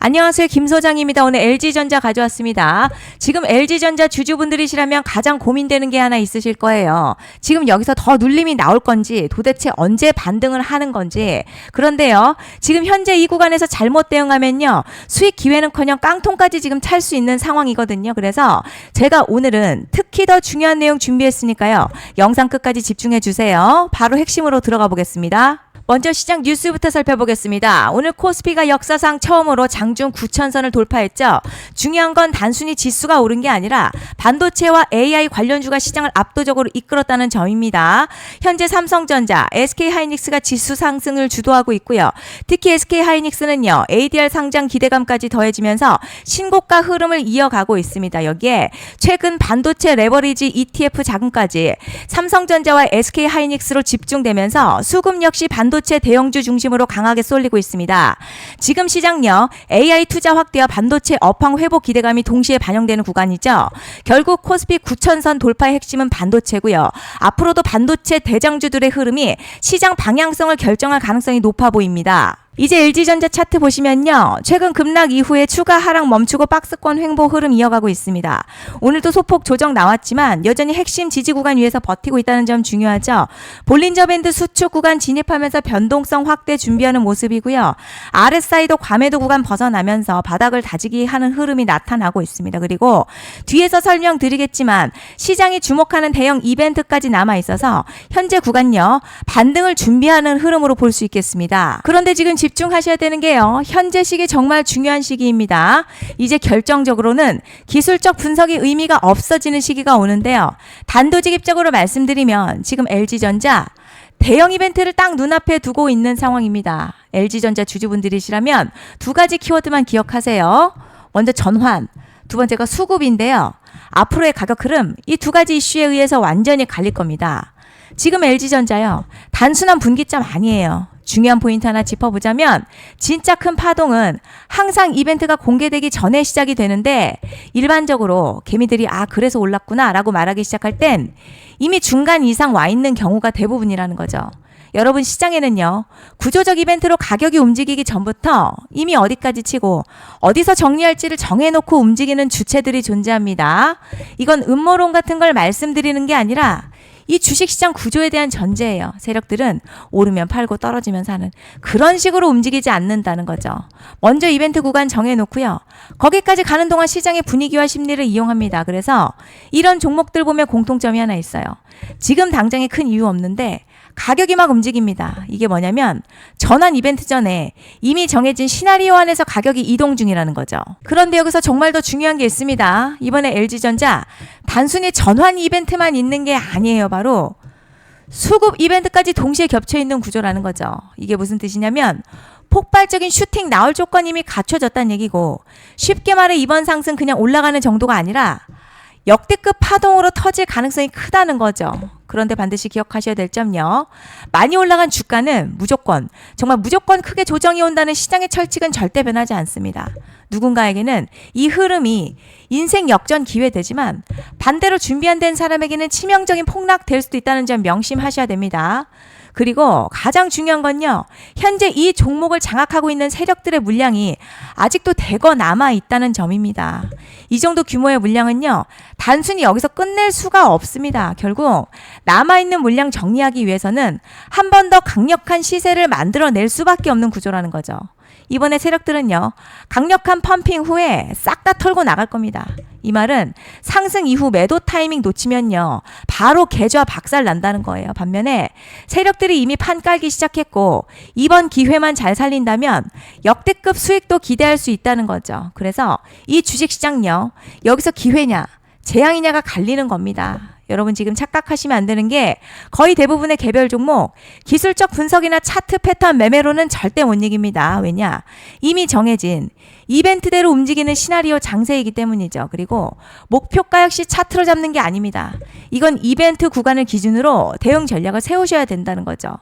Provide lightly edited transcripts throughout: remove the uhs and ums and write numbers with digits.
안녕하세요. 김 소장입니다. 오늘 LG전자 가져왔습니다. 지금 LG전자 주주분들이시라면 가장 고민되는 게 하나 있으실 거예요. 지금 여기서 더 눌림이 나올 건지 도대체 언제 반등을 하는 건지. 그런데요. 지금 현재 이 구간에서 잘못 대응하면요. 수익 기회는커녕 깡통까지 지금 찰 수 있는 상황이거든요. 그래서 제가 오늘은 특히 더 중요한 내용 준비했으니까요. 영상 끝까지 집중해 주세요. 바로 핵심으로 들어가 보겠습니다. 먼저 시장 뉴스부터 살펴보겠습니다. 오늘 코스피가 역사상 처음으로 장중 9,000선을 돌파했죠. 중요한 건 단순히 지수가 오른 게 아니라 반도체와 AI 관련주가 시장을 압도적으로 이끌었다는 점입니다. 현재 삼성전자, SK하이닉스가 지수 상승을 주도하고 있고요. 특히 SK하이닉스는요. ADR 상장 기대감까지 더해지면서 신고가 흐름을 이어가고 있습니다. 여기에 최근 반도체 레버리지 ETF 자금까지 삼성전자와 SK하이닉스로 집중되면서 수급 역시 반도체 대형주 중심으로 강하게 쏠리고 있습니다. 지금 시장요. AI 투자 확대와 반도체 업황 회복 기대감이 동시에 반영되는 구간이죠. 결국 코스피 9,000선 돌파의 핵심은 반도체고요. 앞으로도 반도체 대장주들의 흐름이 시장 방향성을 결정할 가능성이 높아 보입니다. 이제 LG전자 차트 보시면요. 최근 급락 이후에 추가 하락 멈추고 박스권 횡보 흐름 이어가고 있습니다. 오늘도 소폭 조정 나왔지만 여전히 핵심 지지 구간 위에서 버티고 있다는 점 중요하죠. 볼린저 밴드 수축 구간 진입하면서 변동성 확대 준비하는 모습이고요. RSI도 과매도 구간 벗어나면서 바닥을 다지기 하는 흐름이 나타나고 있습니다. 그리고 뒤에서 설명드리겠지만 시장이 주목하는 대형 이벤트까지 남아있어서 현재 구간요. 반등을 준비하는 흐름으로 볼 수 있겠습니다. 그런데 지금 집중하셔야 되는 게요. 현재 시기 정말 중요한 시기입니다. 이제 결정적으로는 기술적 분석이 의미가 없어지는 시기가 오는데요. 단도직입적으로 말씀드리면 지금 LG전자 대형 이벤트를 딱 눈앞에 두고 있는 상황입니다. LG전자 주주분들이시라면 두 가지 키워드만 기억하세요. 먼저 전환, 두 번째가 수급인데요. 앞으로의 가격 흐름, 이 두 가지 이슈에 의해서 완전히 갈릴 겁니다. 지금 LG전자요. 단순한 분기점 아니에요. 중요한 포인트 하나 짚어보자면 진짜 큰 파동은 항상 이벤트가 공개되기 전에 시작이 되는데 일반적으로 개미들이 그래서 올랐구나 라고 말하기 시작할 땐 이미 중간 이상 와 있는 경우가 대부분이라는 거죠. 여러분 시장에는요. 구조적 이벤트로 가격이 움직이기 전부터 이미 어디까지 치고 어디서 정리할지를 정해놓고 움직이는 주체들이 존재합니다. 이건 음모론 같은 걸 말씀드리는 게 아니라 이 주식시장 구조에 대한 전제예요. 세력들은 오르면 팔고 떨어지면 사는 그런 식으로 움직이지 않는다는 거죠. 먼저 이벤트 구간 정해놓고요. 거기까지 가는 동안 시장의 분위기와 심리를 이용합니다. 그래서 이런 종목들 보면 공통점이 하나 있어요. 지금 당장에 큰 이유 없는데 가격이 막 움직입니다. 이게 뭐냐면 전환 이벤트 전에 이미 정해진 시나리오 안에서 가격이 이동 중이라는 거죠. 그런데 여기서 정말 더 중요한 게 있습니다. 이번에 LG전자 단순히 전환 이벤트만 있는 게 아니에요. 바로 수급 이벤트까지 동시에 겹쳐 있는 구조라는 거죠. 이게 무슨 뜻이냐면 폭발적인 슈팅 나올 조건이 이미 갖춰졌다는 얘기고 쉽게 말해 이번 상승 그냥 올라가는 정도가 아니라 역대급 파동으로 터질 가능성이 크다는 거죠. 그런데 반드시 기억하셔야 될 점요. 많이 올라간 주가는 정말 무조건 크게 조정이 온다는 시장의 철칙은 절대 변하지 않습니다. 누군가에게는 이 흐름이 인생 역전 기회 되지만 반대로 준비 안 된 사람에게는 치명적인 폭락 될 수도 있다는 점 명심하셔야 됩니다. 그리고 가장 중요한 건요. 현재 이 종목을 장악하고 있는 세력들의 물량이 아직도 대거 남아있다는 점입니다. 이 정도 규모의 물량은요. 단순히 여기서 끝낼 수가 없습니다. 결국 남아있는 물량 정리하기 위해서는 한 번 더 강력한 시세를 만들어낼 수밖에 없는 구조라는 거죠. 이번에 세력들은요. 강력한 펌핑 후에 싹 다 털고 나갈 겁니다. 이 말은 상승 이후 매도 타이밍 놓치면요. 바로 계좌 박살 난다는 거예요. 반면에 세력들이 이미 판 깔기 시작했고 이번 기회만 잘 살린다면 역대급 수익도 기대할 수 있다는 거죠. 그래서 이 주식시장요. 여기서 기회냐 재앙이냐가 갈리는 겁니다. 여러분 지금 착각하시면 안 되는 게 거의 대부분의 개별 종목 기술적 분석이나 차트 패턴 매매로는 절대 못 이깁니다. 왜냐? 이미 정해진 이벤트대로 움직이는 시나리오 장세이기 때문이죠. 그리고 목표가 역시 차트로 잡는 게 아닙니다. 이건 이벤트 구간을 기준으로 대응 전략을 세우셔야 된다는 거죠.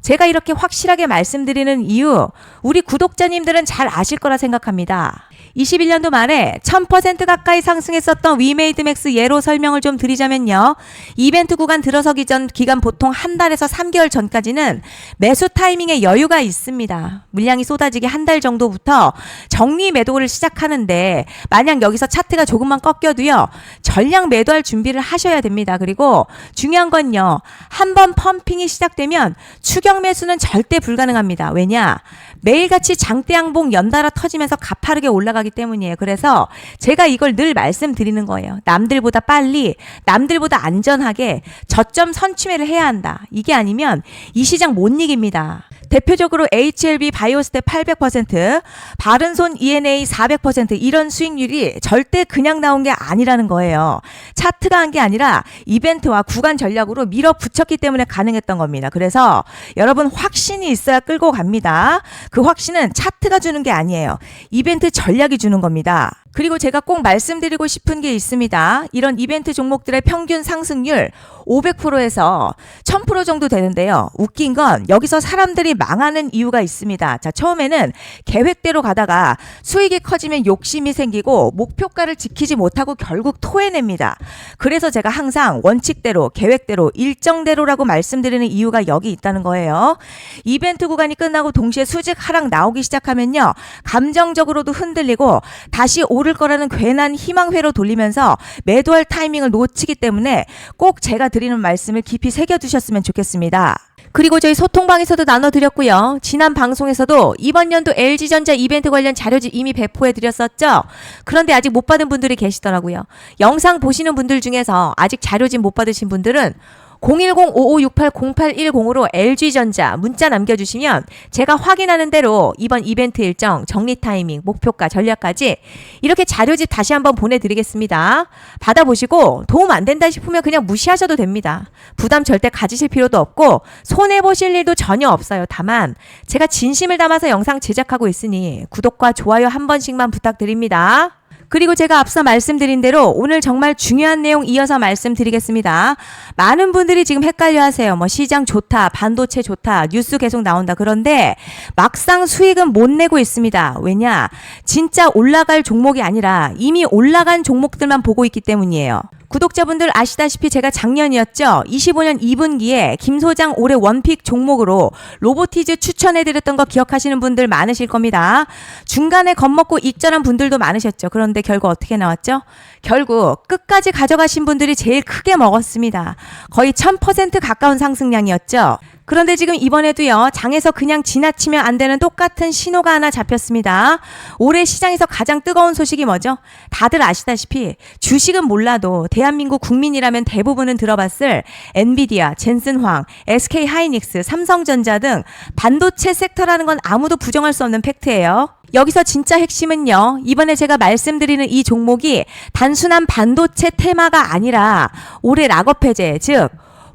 제가 이렇게 확실하게 말씀드리는 이유 우리 구독자님들은 잘 아실 거라 생각합니다. 21년도 말에 1000% 가까이 상승했었던 위메이드맥스 예로 설명을 좀 드리자면요. 이벤트 구간 들어서기 전 기간 보통 한 달에서 3개월 전까지는 매수 타이밍에 여유가 있습니다. 물량이 쏟아지기 한 달 정도부터 정리 매도를 시작하는데 만약 여기서 차트가 조금만 꺾여도요. 전량 매도할 준비를 하셔야 됩니다. 그리고 중요한 건요. 한번 펌핑이 시작되면 추격 매수는 절대 불가능합니다. 왜냐? 매일같이 장대양봉 연달아 터지면서 가파르게 올라가기 때문이에요. 그래서 제가 이걸 늘 말씀드리는 거예요. 남들보다 빨리, 남들보다 안전하게 저점 선취매를 해야 한다. 이게 아니면 이 시장 못 이깁니다. 대표적으로 HLB 바이오스텝 800%, 바른손 ENA 400% 이런 수익률이 절대 그냥 나온 게 아니라는 거예요. 차트가 한 게 아니라 이벤트와 구간 전략으로 밀어붙였기 때문에 가능했던 겁니다. 그래서 여러분 확신이 있어야 끌고 갑니다. 그 확신은 차트가 주는 게 아니에요. 이벤트 전략이 주는 겁니다. 그리고 제가 꼭 말씀드리고 싶은 게 있습니다. 이런 이벤트 종목들의 평균 상승률 500%에서 1000% 정도 되는데요. 웃긴 건 여기서 사람들이 망하는 이유가 있습니다. 자, 처음에는 계획대로 가다가 수익이 커지면 욕심이 생기고 목표가를 지키지 못하고 결국 토해냅니다. 그래서 제가 항상 원칙대로, 계획대로, 일정대로라고 말씀드리는 이유가 여기 있다는 거예요. 이벤트 구간이 끝나고 동시에 수직 하락 나오기 시작하면요. 감정적으로도 흔들리고 다시 오를 거라는 괜한 희망회로 돌리면서 매도할 타이밍을 놓치기 때문에 꼭 제가 드리는 말씀을 깊이 새겨두셨으면 좋겠습니다. 그리고 저희 소통방에서도 나눠드렸고요. 지난 방송에서도 이번 연도 LG전자 이벤트 관련 자료집 이미 배포해드렸었죠. 그런데 아직 못 받은 분들이 계시더라고요. 영상 보시는 분들 중에서 아직 자료집 못 받으신 분들은 010-5568-0810으로 LG전자 문자 남겨주시면 제가 확인하는 대로 이번 이벤트 일정, 정리 타이밍, 목표가, 전략까지 이렇게 자료집 다시 한번 보내드리겠습니다. 받아보시고 도움 안 된다 싶으면 그냥 무시하셔도 됩니다. 부담 절대 가지실 필요도 없고 손해보실 일도 전혀 없어요. 다만 제가 진심을 담아서 영상 제작하고 있으니 구독과 좋아요 한 번씩만 부탁드립니다. 그리고 제가 앞서 말씀드린 대로 오늘 정말 중요한 내용 이어서 말씀드리겠습니다. 많은 분들이 지금 헷갈려 하세요. 시장 좋다, 반도체 좋다, 뉴스 계속 나온다. 그런데 막상 수익은 못 내고 있습니다. 왜냐? 진짜 올라갈 종목이 아니라 이미 올라간 종목들만 보고 있기 때문이에요. 구독자분들 아시다시피 제가 작년이었죠. 25년 2분기에 김 소장 올해 원픽 종목으로 로보티즈 추천해드렸던 거 기억하시는 분들 많으실 겁니다. 중간에 겁먹고 익절한 분들도 많으셨죠. 그런데 결국 어떻게 나왔죠? 결국 끝까지 가져가신 분들이 제일 크게 먹었습니다. 거의 1000% 가까운 상승량이었죠. 그런데 지금 이번에도요. 장에서 그냥 지나치면 안 되는 똑같은 신호가 하나 잡혔습니다. 올해 시장에서 가장 뜨거운 소식이 뭐죠? 다들 아시다시피 주식은 몰라도 대한민국 국민이라면 대부분은 들어봤을 엔비디아, 젠슨황, SK하이닉스, 삼성전자 등 반도체 섹터라는 건 아무도 부정할 수 없는 팩트예요. 여기서 진짜 핵심은요. 이번에 제가 말씀드리는 이 종목이 단순한 반도체 테마가 아니라 올해 락업 해제, 즉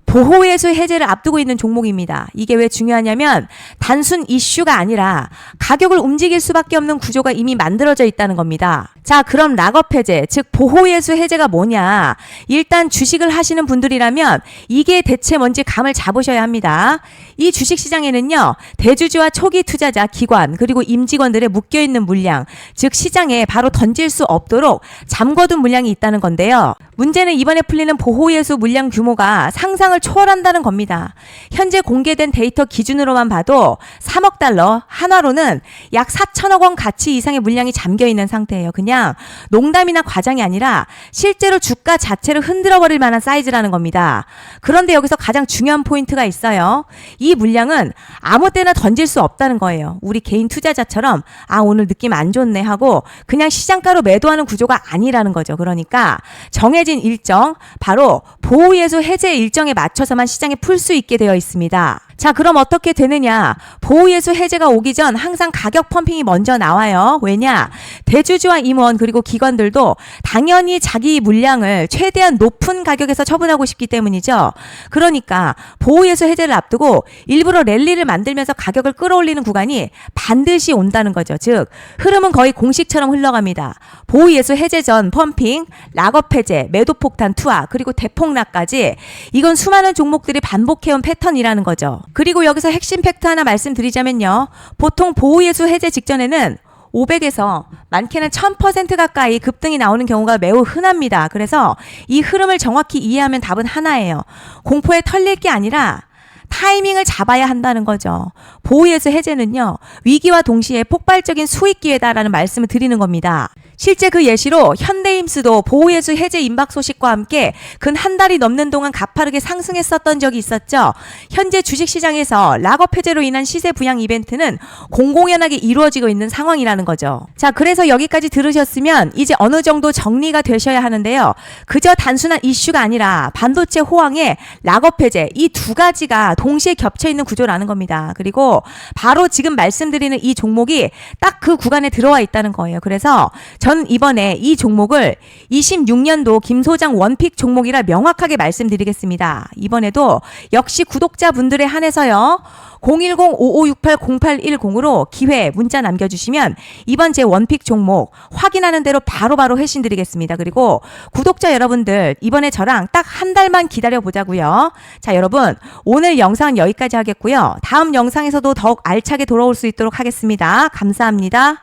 보호예수 해제를 앞두고 있는 종목입니다. 이게 왜 중요하냐면 단순 이슈가 아니라 가격을 움직일 수밖에 없는 구조가 이미 만들어져 있다는 겁니다. 자, 그럼 락업 해제, 즉 보호예수 해제가 뭐냐? 일단 주식을 하시는 분들이라면 이게 대체 뭔지 감을 잡으셔야 합니다. 이 주식시장에는요. 대주주와 초기 투자자, 기관, 그리고 임직원들의 묶여있는 물량, 즉 시장에 바로 던질 수 없도록 잠궈둔 물량이 있다는 건데요. 문제는 이번에 풀리는 보호예수 물량 규모가 상상을 초월한다는 겁니다. 현재 공개된 데이터 기준으로만 봐도 3억 달러, 한화로는 약 4천억 원 가치 이상의 물량이 잠겨있는 상태예요. 그냥 농담이나 과장이 아니라 실제로 주가 자체를 흔들어버릴 만한 사이즈라는 겁니다. 그런데 여기서 가장 중요한 포인트가 있어요. 이 물량은 아무 때나 던질 수 없다는 거예요. 우리 개인 투자자처럼 오늘 느낌 안 좋네 하고 그냥 시장가로 매도하는 구조가 아니라는 거죠. 그러니까 정해진 일정, 바로 보호예수 해제 일정에 맞춰서만 시장에 풀 수 있게 되어 있습니다. 자, 그럼 어떻게 되느냐? 보호예수 해제가 오기 전 항상 가격 펌핑이 먼저 나와요. 왜냐? 대주주와 임원 그리고 기관들도 당연히 자기 물량을 최대한 높은 가격에서 처분하고 싶기 때문이죠. 그러니까 보호예수 해제를 앞두고 일부러 랠리를 만들면서 가격을 끌어올리는 구간이 반드시 온다는 거죠. 즉 흐름은 거의 공식처럼 흘러갑니다. 보호예수 해제 전 펌핑, 락업 해제, 매도폭탄 투하, 그리고 대폭락까지 이건 수많은 종목들이 반복해온 패턴이라는 거죠. 그리고 여기서 핵심 팩트 하나 말씀드리자면요. 보통 보호예수 해제 직전에는 500에서 많게는 1000% 가까이 급등이 나오는 경우가 매우 흔합니다. 그래서 이 흐름을 정확히 이해하면 답은 하나예요. 공포에 털릴 게 아니라 타이밍을 잡아야 한다는 거죠. 보호예수 해제는요, 위기와 동시에 폭발적인 수익 기회다라는 말씀을 드리는 겁니다. 실제 그 예시로 현대임스도 보호예수 해제 임박 소식과 함께 근 한 달이 넘는 동안 가파르게 상승했었던 적이 있었죠. 현재 주식시장에서 락업 해제로 인한 시세 부양 이벤트는 공공연하게 이루어지고 있는 상황이라는 거죠. 자, 그래서 여기까지 들으셨으면 이제 어느 정도 정리가 되셔야 하는데요. 그저 단순한 이슈가 아니라 반도체 호황에 락업 해제, 이 두 가지가 동시에 겹쳐 있는 구조라는 겁니다. 그리고 바로 지금 말씀드리는 이 종목이 딱 그 구간에 들어와 있다는 거예요. 그래서 전 이번에 이 종목을 26년도 김 소장 원픽 종목이라 명확하게 말씀드리겠습니다. 이번에도 역시 구독자분들에 한해서요. 010-5568-0810으로 기회 문자 남겨주시면 이번 제 원픽 종목 확인하는 대로 바로바로 회신 드리겠습니다. 그리고 구독자 여러분들 이번에 저랑 딱 한 달만 기다려보자고요. 자, 여러분 오늘 영상은 여기까지 하겠고요. 다음 영상에서도 더욱 알차게 돌아올 수 있도록 하겠습니다. 감사합니다.